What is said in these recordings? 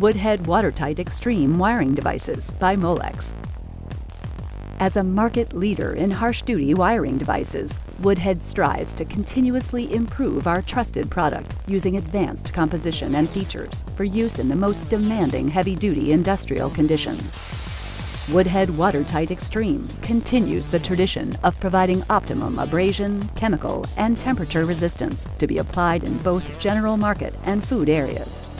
Woodhead Watertite Extreme wiring devices by Molex. As a market leader in harsh-duty wiring devices, Woodhead strives to continuously improve our trusted product using advanced composition and features for use in the most demanding heavy-duty industrial conditions. Woodhead Watertite Extreme continues the tradition of providing optimum abrasion, chemical, and temperature resistance to be applied in both general market and food areas.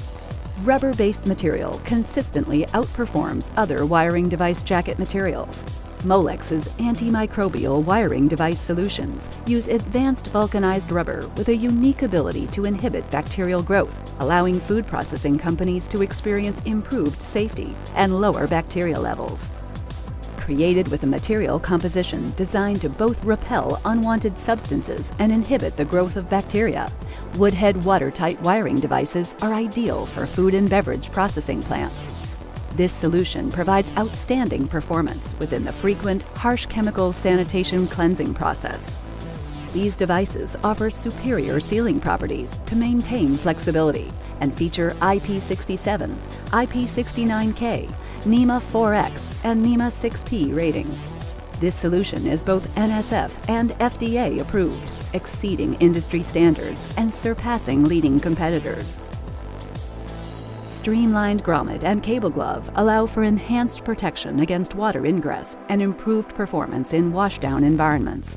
Rubber-based material consistently outperforms other wiring device jacket materials. Molex's antimicrobial wiring device solutions use advanced vulcanized rubber with a unique ability to inhibit bacterial growth, allowing food processing companies to experience improved safety and lower bacteria levels. Created with a material composition designed to both repel unwanted substances and inhibit the growth of bacteria, Woodhead watertight wiring devices are ideal for food and beverage processing plants. This solution provides outstanding performance within the frequent, harsh chemical sanitation cleansing process. These devices offer superior sealing properties to maintain flexibility and feature IP67, IP69K, NEMA 4X, and NEMA 6P ratings. This solution is both NSF and FDA approved, exceeding industry standards and surpassing leading competitors. Streamlined grommet and cable glove allow for enhanced protection against water ingress and improved performance in washdown environments.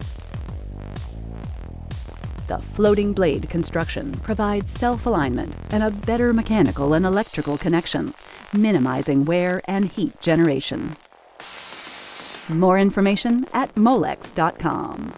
The floating blade construction provides self-alignment and a better mechanical and electrical connection, minimizing wear and heat generation. More information at molex.com.